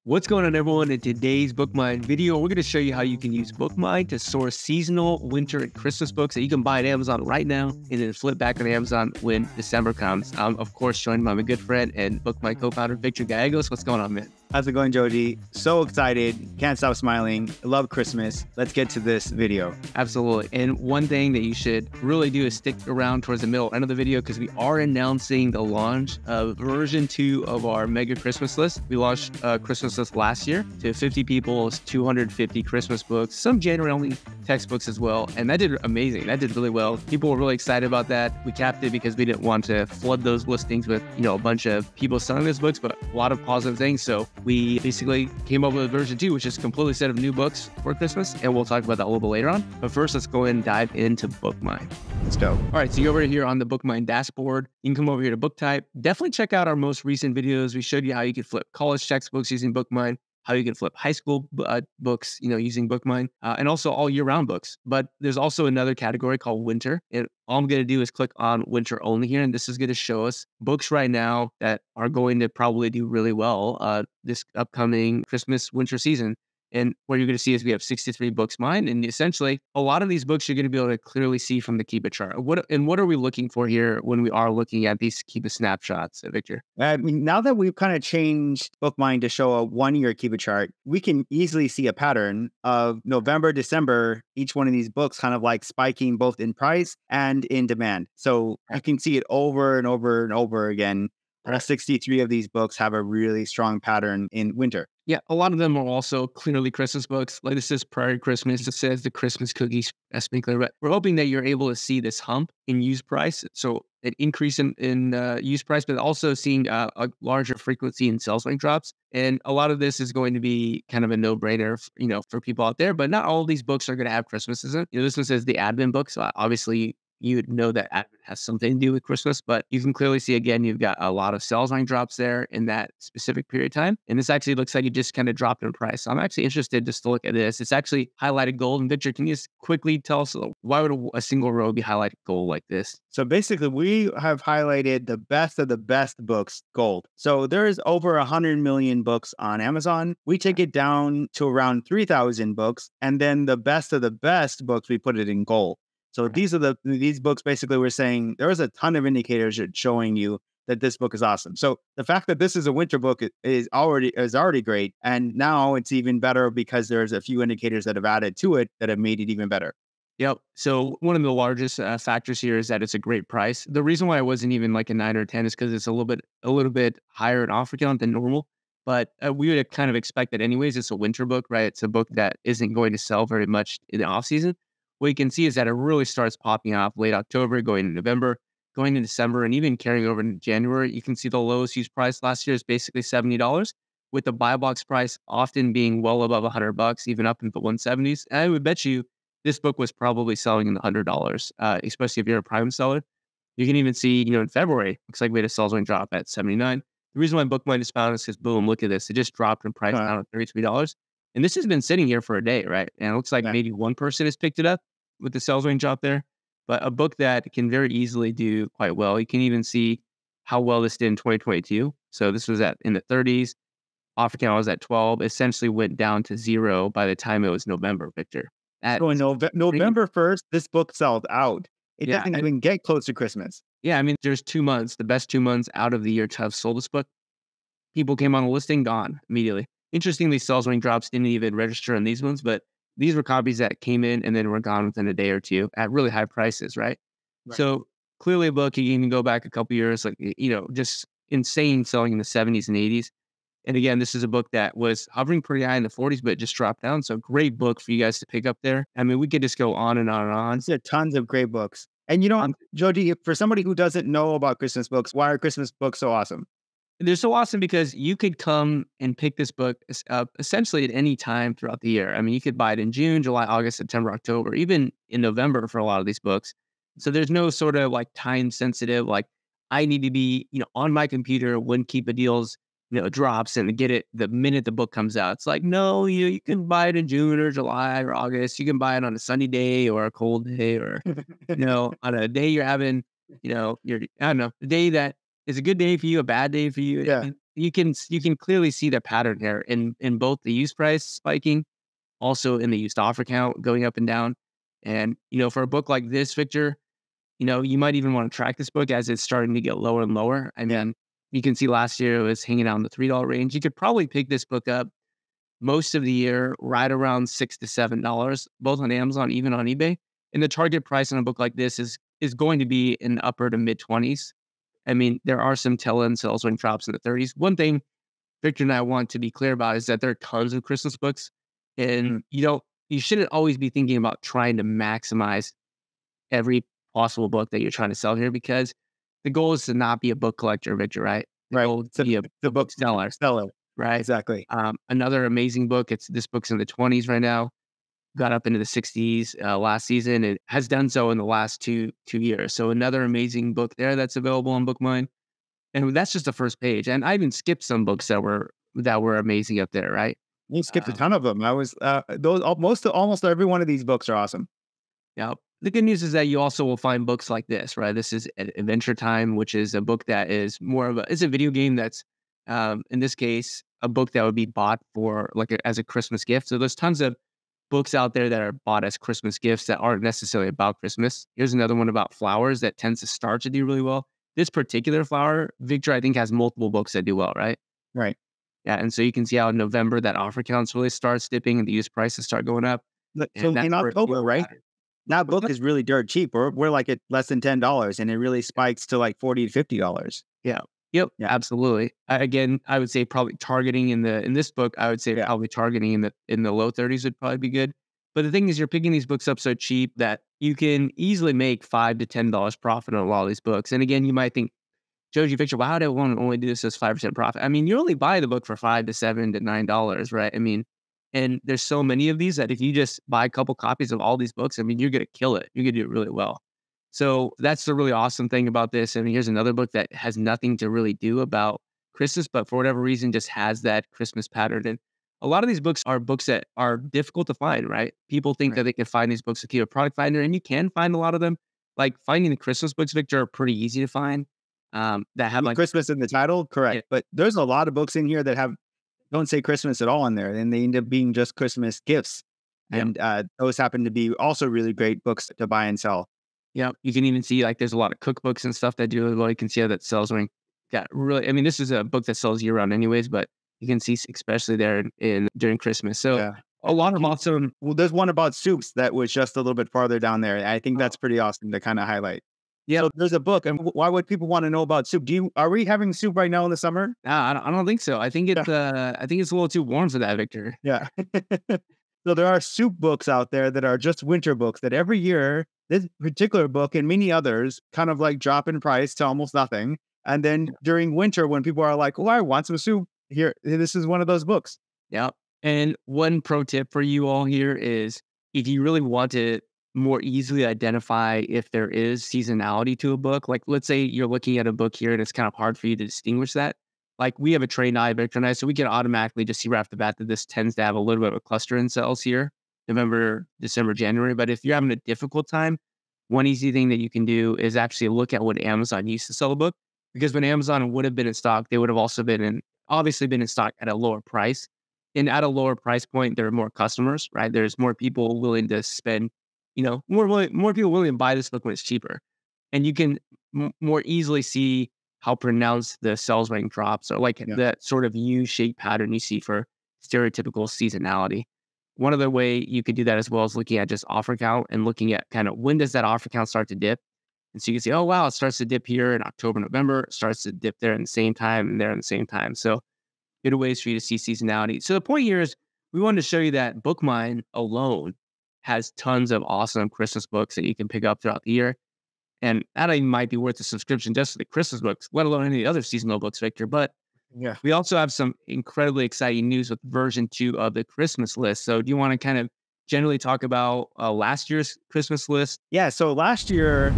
What's going on, everyone? In today's BookMine video, we're going to show you how you can use BookMine to source seasonal, winter, and Christmas books that you can buy on Amazon right now and then flip back on Amazon when December comes. I'm, of course, joined by my good friend and BookMine co-founder, Victor Gallegos. What's going on, man? How's it going, Jody? So excited. Can't stop smiling. I love Christmas. Let's get to this video. Absolutely. And one thing that you should really do is stick around towards the middle end of the video because we are announcing the launch of version 2 of our mega Christmas list. We launched a Christmas list last year to 50 people, 250 Christmas books, some January only textbooks as well. And that did amazing. That did really well. People were really excited about that. We capped it because we didn't want to flood those listings with, a bunch of people selling those books, but a lot of positive things. So we basically came up with version 2, which is a completely set of new books for Christmas. And we'll talk about that a little bit later on. But first, let's go ahead and dive into BookMine. Let's go. All right, so you're over here on the BookMine dashboard. You can come over here to book type. Definitely check out our most recent videos. We showed you how you can flip college textbooks using BookMine, how you can flip high school books, using BookMine, and also all year-round books. But there's also another category called winter. And all I'm going to do is click on winter only here, and this is going to show us books right now that are going to probably do really well this upcoming Christmas winter season. And what you're going to see is we have 63 books mine. And essentially, a lot of these books you're going to be able to clearly see from the Keep It chart. What are we looking for here when we are looking at these Keep It snapshots, Victor? I mean, now that we've kind of changed BookMine to show a 1-year Keep It chart, we can easily see a pattern of November, December, each one of these books kind of like spiking both in price and in demand. So you can see it over and over and over again. All 63 of these books have a really strong pattern in winter. Yeah, a lot of them are also clearly Christmas books. Like this says Prior to Christmas. It says the Christmas cookies sprinkler. But we're hoping that you're able to see this hump in use price. So an increase in use price, but also seeing a larger frequency in sales rank drops. And a lot of this is going to be kind of a no-brainer, for people out there. But not all of these books are going to have Christmases in it. This one says the Advent book. So obviously, you would know that Advent has something to do with Christmas, but you can clearly see, again, you've got a lot of sales line drops there in that specific period of time. And this actually looks like it just kind of dropped in price. So I'm actually interested just to look at this. It's actually highlighted gold. And Victor, can you just quickly tell us why would a single row be highlighted gold like this? So basically, we have highlighted the best of the best books gold. So there's over 100 million books on Amazon. We take it down to around 3,000 books. And then the best of the best books, we put it in gold. So these books basically we're saying there is a ton of indicators showing you that this book is awesome. So the fact that this is a winter book is already great. And now it's even better because there's a few indicators that have added to it that have made it even better. Yep. So one of the largest factors here is that it's a great price. The reason why it wasn't even like a 9 or 10 is because it's a little bit higher in offer count than normal. But we would kind of expect that anyways. It's a winter book, right? It's a book that isn't going to sell very much in the off season. What you can see is that it really starts popping off late October, going into November, going into December, and even carrying over into January. You can see the lowest use price last year is basically $70, with the buy box price often being well above $100, even up into the 170s. And I would bet you this book was probably selling in the $100, especially if you're a prime seller. You can even see, in February, looks like we had a sales range drop at 79. The reason why BookMine is found is because, boom, look at this. It just dropped in price down to $33. And this has been sitting here for a day, right? And it looks like maybe one person has picked it up with the sales range out there, but a book that can very easily do quite well. You can even see how well this did in 2022. So this was in the 30s. Offer count was at 12. Essentially went down to 0 by the time it was November, Victor. So November 1st, this book sold out. It doesn't even get close to Christmas. Yeah, I mean, there's 2 months, the best 2 months out of the year to have sold this book. People came on the listing, gone immediately. Interestingly, sales range drops didn't even register on these ones, but these were copies that came in and then were gone within a day or two at really high prices, right? So clearly a book, you can even go back a couple years, like, just insane selling in the 70s and 80s. And again, this is a book that was hovering pretty high in the 40s, but it just dropped down. So great book for you guys to pick up there. I mean, we could just go on and on and on. There are tons of great books. And Jody, for somebody who doesn't know about Christmas books, why are Christmas books so awesome? They're so awesome because you could come and pick this book essentially at any time throughout the year. I mean, you could buy it in June, July, August, September, October, even in November for a lot of these books. So there's no sort of like time sensitive, like I need to be, on my computer when Keep It Deals, drops and get it the minute the book comes out. It's like, no, you can buy it in June or July or August. You can buy it on a sunny day or a cold day or, on a day you're having, I don't know, the day that is a good day for you, a bad day for you. Yeah. you can clearly see the pattern here in both the used price spiking, also in the used offer count going up and down. And for a book like this, Victor, you might even want to track this book as it's starting to get lower and lower. I Yeah. mean, you can see last year it was hanging out in the $3 range. You could probably pick this book up most of the year right around $6 to $7, both on Amazon, even on eBay. And the target price on a book like this is going to be in the upper to mid 20s. I mean, there are some tail-end sales when drops in the 30s. One thing Victor and I want to be clear about is that there are tons of Christmas books, and Mm. you shouldn't always be thinking about trying to maximize every possible book that you're trying to sell here, because the goal is to not be a book collector, Victor, right? The Right. goal is to So be a, the a book book seller, seller. right? Exactly. Another amazing book. This book's in the 20s right now. Got up into the 60s last season. It has done so in the last two years. So another amazing book there that's available on BookMine. And that's just the first page. And I even skipped some books that were amazing up there, right? You skipped a Um, ton of them. I was those almost every one of these books are awesome. Now, the good news is that you also will find books like this, right? This is Adventure Time, which is a book that is more of it's a video game that's, in this case, a book that would be bought for as a Christmas gift. So there's tons of books out there that are bought as Christmas gifts that aren't necessarily about Christmas. Here's another one about flowers that tends to start to do really well. This particular flower, Victor, I think has multiple books that do well, right? Right. Yeah, and so you can see how in November that offer counts really start dipping and the used prices start going up, and So that's in where it October, will right? matter. That book is really dirt cheap. We're like at less than $10, and it really spikes to like $40 to $50. Yeah. Yep, Yeah. absolutely. Again, I would say probably targeting in this book, I would say Yeah. probably targeting in the low 30s would probably be good. But the thing is, you're picking these books up so cheap that you can easily make $5 to $10 profit on a lot of these books. And again, you might think, Joji, Victor, why would I want to only do this as 5% profit? I mean, you only buy the book for $5 to $7 to $9, right? I mean, and there's so many of these that if you just buy a couple copies of all these books, I mean, you're gonna kill it. You're gonna do it really well. So that's the really awesome thing about this. I mean, here's another book that has nothing to really do about Christmas, but for whatever reason just has that Christmas pattern. And a lot of these books are books that are difficult to find, right? People think Right. that they can find these books with Keyword Product Finder, and you can find a lot of them. Like finding the Christmas books, Victor, are pretty easy to find. That have With like, Christmas in the title, yeah, correct. But there's a lot of books in here that don't say Christmas at all in there, and they end up being just Christmas gifts. yeah, And those happen to be also really great books to buy and sell. yeah. You can even see like there's a lot of cookbooks and stuff that do really well. You can see how that sells when got really. I mean, this is a book that sells year round, anyways, but you can see especially there in during Christmas. So Yeah. a lot of You- awesome. Well, there's one about soups that was just a little bit farther down there. I think Oh, that's pretty awesome to kind of highlight. yep. So there's a book, and why would people want to know about soup? Are we having soup right now in the summer? I don't think so. I think it's a little too warm for that, Victor. Yeah. So there are soup books out there that are just winter books that every year, this particular book and many others kind of like drop in price to almost nothing. And then during winter, when people are like, oh, I want some soup, here, this is one of those books. Yeah. And one pro tip for you all here is if you really want to more easily identify if there is seasonality to a book, like let's say you're looking at a book here and it's kind of hard for you to distinguish that. Like we have a trained eye, Victor and I, so we can automatically just see right off the bat that this tends to have a little bit of a cluster in sales here, November, December, January. But if you're having a difficult time, one easy thing that you can do is actually look at what Amazon used to sell a book. Because when Amazon would have been in stock, they would have also obviously been in stock at a lower price. And at a lower price point, there are more customers, right? There's more people willing to spend, more people willing to buy this book when it's cheaper. And you can more easily see how pronounced the sales rank drops or like Yeah. that sort of U-shaped pattern you see for stereotypical seasonality. One other way you could do that as well is looking at just offer count and looking at kind of when does that offer count start to dip. And so you can say, oh, wow, it starts to dip here in October, November, it starts to dip there in the same time and there in the same time. So good ways for you to see seasonality. So the point here is we wanted to show you that BookMine alone has tons of awesome Christmas books that you can pick up throughout the year. And that even might be worth a subscription just for the Christmas books, let alone any other seasonal books, Victor. But Yeah. we also have some incredibly exciting news with version 2 of the Christmas list. So do you want to kind of generally talk about last year's Christmas list? Yeah. So last year,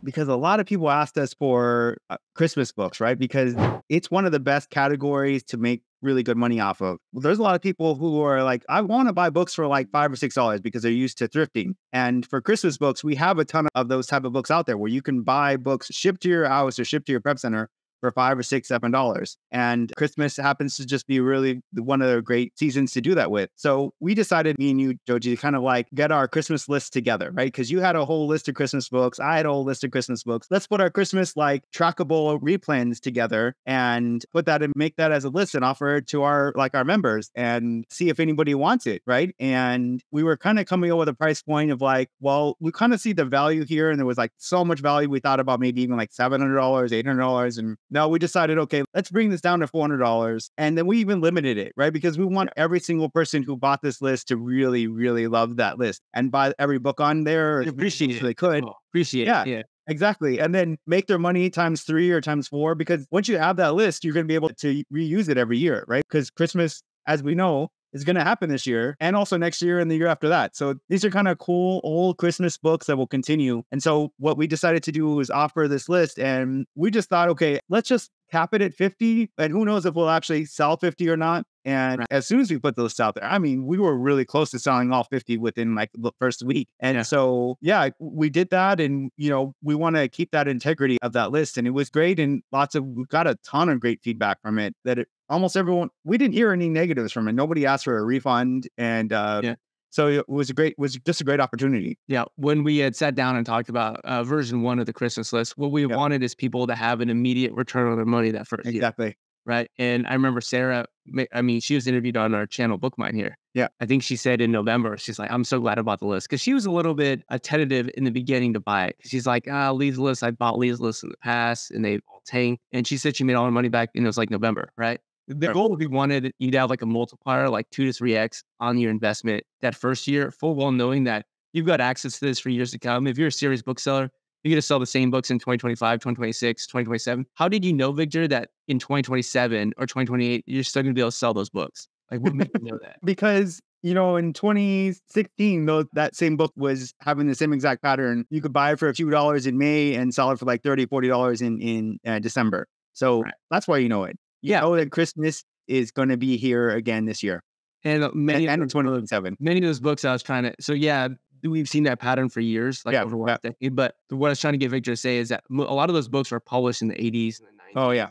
because a lot of people asked us for Christmas books, right? Because it's one of the best categories to make really good money off of. Well, there's a lot of people who are like, I want to buy books for like $5 or $6 because they're used to thrifting. And for Christmas books, we have a ton of those type of books out there where you can buy books shipped to your house or shipped to your prep center for $5 or $6, $7. And Christmas happens to just be really one of the great seasons to do that with. So we decided, me and you, Joji, to kind of like get our Christmas list together, right? Because you had a whole list of Christmas books. I had a whole list of Christmas books. Let's put our Christmas like trackable replans together and put that and make that as a list and offer it to our members and see if anybody wants it, right? And we were kind of coming up with a price point of like, well, we kind of see the value here, and there was like so much value. We thought about maybe even like $700, $800, and now we decided, okay, let's bring this down to $400, and then we even limited it, right? Because we want every single person who bought this list to really, really love that list and buy every book on there. Appreciate so it. they could. Oh, appreciate Yeah. it. Yeah. Exactly. And then make their money times 3 or times 4, because once you have that list, you're going to be able to reuse it every year, right? Because Christmas, as we know, is going to happen this year and also next year and the year after that. So these are kind of cool old Christmas books that will continue. And so what we decided to do was offer this list, and we just thought, okay, let's just cap it at 50, and who knows if we'll actually sell 50 or not. And Right. as soon as we put the list out there, I mean, we were really close to selling all 50 within like the first week. And so, yeah, we did that. And, we want to keep that integrity of that list. And it was great. And we got a ton of great feedback from it almost everyone, we didn't hear any negatives from it. Nobody asked for a refund. And, so it was just a great opportunity. Yeah. When we had sat down and talked about version 1 of the Christmas list, what we wanted is people to have an immediate return on their money that first year. Exactly. Right. And I remember Sarah, she was interviewed on our channel BookMine here. Yeah. I think she said in November, she's like, I'm so glad I bought the list. Because she was a little bit tentative in the beginning to buy it. She's like, Lee's list, I bought Lee's list in the past and they all tanked. And she said she made all her money back and it was like November, right? The goal would be wanted you'd have like a multiplier, like 2 to 3x on your investment that first year, full well knowing that you've got access to this for years to come. If you're a serious bookseller, you're going to sell the same books in 2025, 2026, 2027. How did you know, Victor, that in 2027 or 2028, you're still going to be able to sell those books? Like, what made you know that? Because, in 2016, though, that same book was having the same exact pattern. You could buy it for a few dollars in May and sell it for like $30, $40 in December. So that's why you know it. You know that Christmas is going to be here again this year. And in 2027. Many of those books I was trying to, we've seen that pattern for years, over the last decade. But what I was trying to get Victor to say is that a lot of those books were published in the 80s and the 90s. Oh, yeah.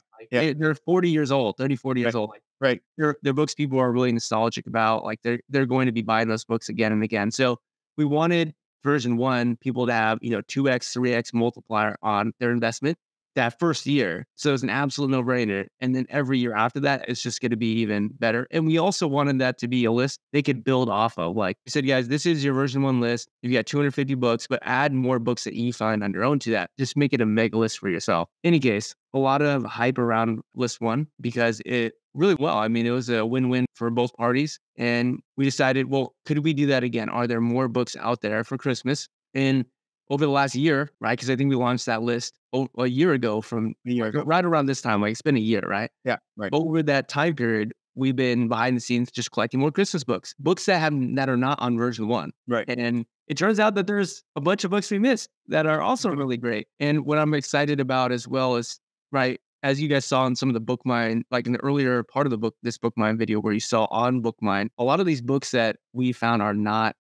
They're 40 years old, 30, 40 years old. Right. They're books people are really nostalgic about. Like they're going to be buying those books again and again. So we wanted version 1 people to have, 2x, 3x multiplier on their investment that first year. So it's an absolute no-brainer. And then every year after that, it's just going to be even better. And we also wanted that to be a list they could build off of. Like we said, guys, this is your version 1 list. You've got 250 books, but add more books that you find on your own to that. Just make it a mega list for yourself. Any case, a lot of hype around list 1 because it really well. I mean, it was a win-win for both parties. And we decided, well, could we do that again? Are there more books out there for Christmas? And over the last year, right? Because I think we launched that list a year ago right around this time. Like it's been a year, right? Yeah, right. Over that time period, we've been behind the scenes just collecting more Christmas books that are not on version 1. Right. And it turns out that there's a bunch of books we missed that are also really great. And what I'm excited about as well is, right, as you guys saw in some of the BookMine, like in the earlier part of the book, this BookMine video where you saw on BookMine, a lot of these books that we found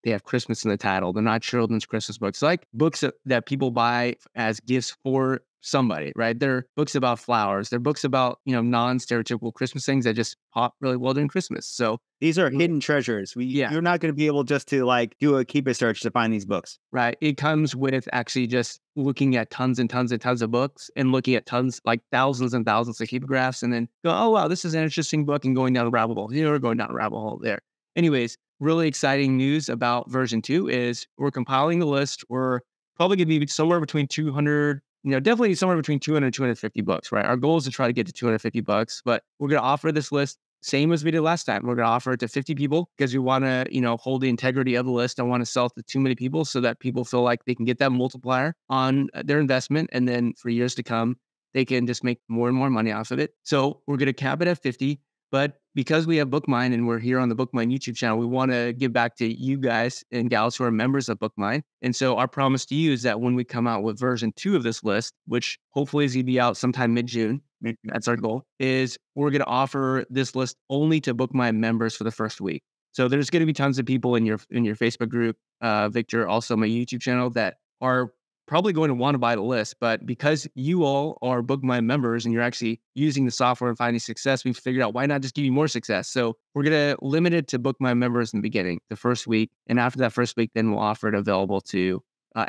they have Christmas in the title. They're not children's Christmas books, like books that people buy as gifts for somebody, right? They're books about flowers. They're books about, non-stereotypical Christmas things that just pop really well during Christmas. So these are hidden treasures. You're not going to be able just to like do a keep-it search to find these books. Right. It comes with actually just looking at tons and tons and tons of books and looking at like thousands and thousands of keep graphs and then go, oh, wow, this is an interesting book and going down the rabbit hole. We're going down the rabbit hole there. Anyways, really exciting news about version 2 is we're compiling the list. We're probably going to be somewhere between 200, definitely somewhere between 200 and 250 books, right? Our goal is to try to get to 250 bucks, but we're going to offer this list same as we did last time. We're going to offer it to 50 people because we want to, hold the integrity of the list. I want to sell it to too many people so that people feel like they can get that multiplier on their investment. And then for years to come, they can just make more and more money off of it. So we're going to cap it at 50. But because we have BookMine and we're here on the BookMine YouTube channel, we want to give back to you guys and gals who are members of BookMine. And so our promise to you is that when we come out with version 2 of this list, which hopefully is going to be out sometime mid-June, that's our goal, is we're going to offer this list only to BookMine members for the first week. So there's going to be tons of people in your Facebook group, Victor, also my YouTube channel that are probably going to want to buy the list. But because you all are BookMine members and you're actually using the software and finding success, we figured out why not just give you more success. So we're going to limit it to BookMine members in the beginning, the first week. And after that first week, then we'll offer it available to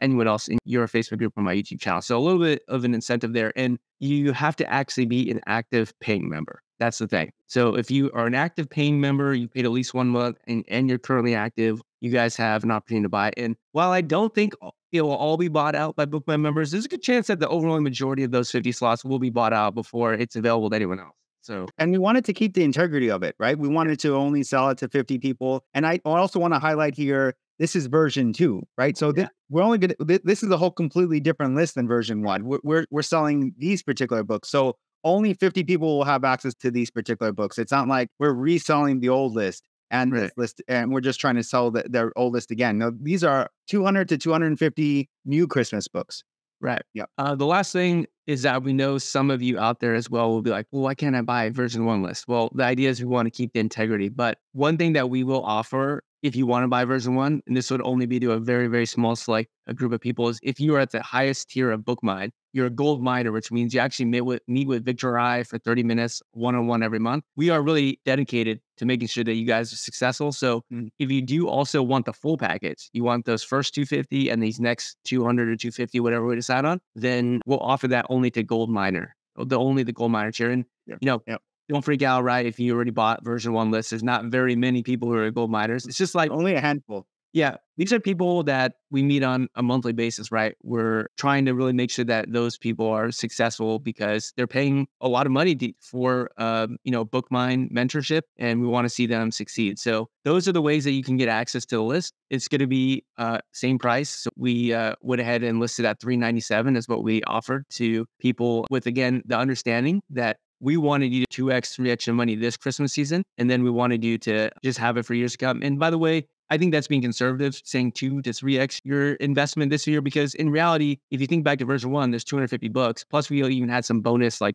anyone else in your Facebook group or my YouTube channel. So a little bit of an incentive there. And you have to actually be an active paying member. That's the thing. So if you are an active paying member, you paid at least 1 month and you're currently active, you guys have an opportunity to buy. And while I don't think it will all be bought out by BookMine members, there's a good chance that the overwhelming majority of those 50 slots will be bought out before it's available to anyone else. So, And we wanted to keep the integrity of it, right? We wanted to only sell it to 50 people. And I also want to highlight here, this is version 2, right? So yeah, we're only going to, this is a whole completely different list than version 1. We're selling these particular books. So only 50 people will have access to these particular books. It's not like we're reselling the old list and right. this list, and we're just trying to sell their old list again. No, these are 200 to 250 new Christmas books. Right. Yeah. The last thing is that we know some of you out there as well will be like, well, why can't I buy version 1 list? Well, the idea is we want to keep the integrity. But one thing that we will offer if you want to buy version 1, and this would only be to a very, very small select a group of people, is if you are at the highest tier of BookMine, you're a gold miner, which means you actually meet with Victor or I for 30 minutes one-on-one every month. We are really dedicated to making sure that you guys are successful. So if you do also want the full package, you want those first 250 and these next 200 or 250, whatever we decide on, then we'll offer that only to gold miner, only the gold miner tier. And, Yeah. you know, Yeah. don't freak out, right? If you already bought version 1 list, there's not very many people who are gold miners. It's just like, Only a handful. yeah, these are people that we meet on a monthly basis, right? We're trying to really make sure that those people are successful because they're paying a lot of money for, BookMine mentorship, and we want to see them succeed. So those are the ways that you can get access to the list. It's going to be same price. So we went ahead and listed at $397 is what we offered to people with, again, the understanding that we wanted you to 2x, 3x your money this Christmas season, and then we wanted you to just have it for years to come. And by the way, I think that's being conservative, saying 2 to 3x your investment this year, because in reality, if you think back to version 1, there's 250 books. Plus, we even had some bonus like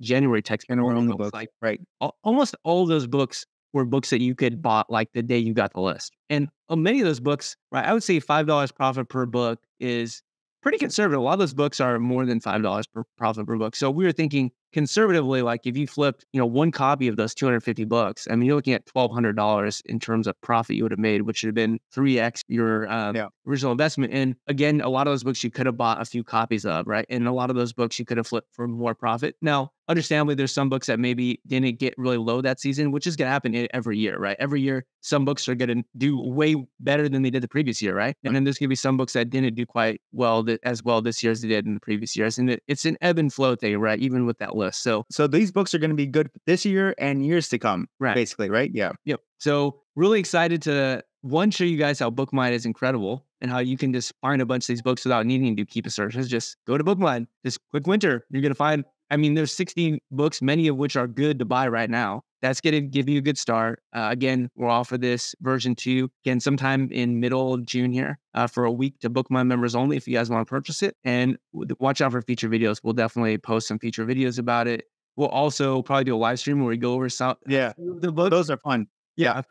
January text And our only books. books. Like Right. almost all of those books were books that you could bought like the day you got the list. And many of those books, right? I would say $5 profit per book is pretty conservative. A lot of those books are more than $5 per profit per book. So we were thinking conservatively, like if you flipped, one copy of those 250 books, I mean, you're looking at $1,200 in terms of profit you would have made, which would have been 3x your original investment. And again, a lot of those books you could have bought a few copies of, right? And a lot of those books you could have flipped for more profit. Now, understandably, there's some books that maybe didn't get really low that season, which is going to happen every year, right? Every year, some books are going to do way better than they did the previous year, right? And then there's going to be some books that didn't do quite well as well this year as they did in the previous years. And it's an ebb and flow thing, right? Even with that list. So these books are going to be good this year and years to come, right. basically, right? Yeah. Yep. So really excited to, one, show you guys how BookMine is incredible and how you can just find a bunch of these books without needing to keep a search. Just go to BookMine, just quick winter. You're going to find, there's 60 books, many of which are good to buy right now. That's going to give you a good start. Again, we'll offer this version 2 again sometime in middle of June here for a week to BookMine members only if you guys want to purchase it. And watch out for feature videos. We'll definitely post some feature videos about it. We'll also probably do a live stream where we go over some the books. Those are fun. Yeah.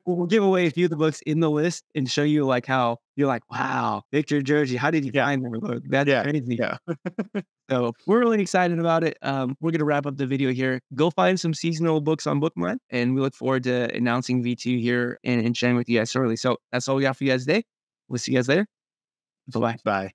We'll give away a few of the books in the list and show you like how you're like, wow, Victor Georgie, how did you find that book? That's crazy. Yeah. So we're really excited about it. We're going to wrap up the video here. Go find some seasonal books on BookMine, and we look forward to announcing V2 here and sharing with you guys shortly. So that's all we got for you guys today. We'll see you guys later. Bye-bye. Bye.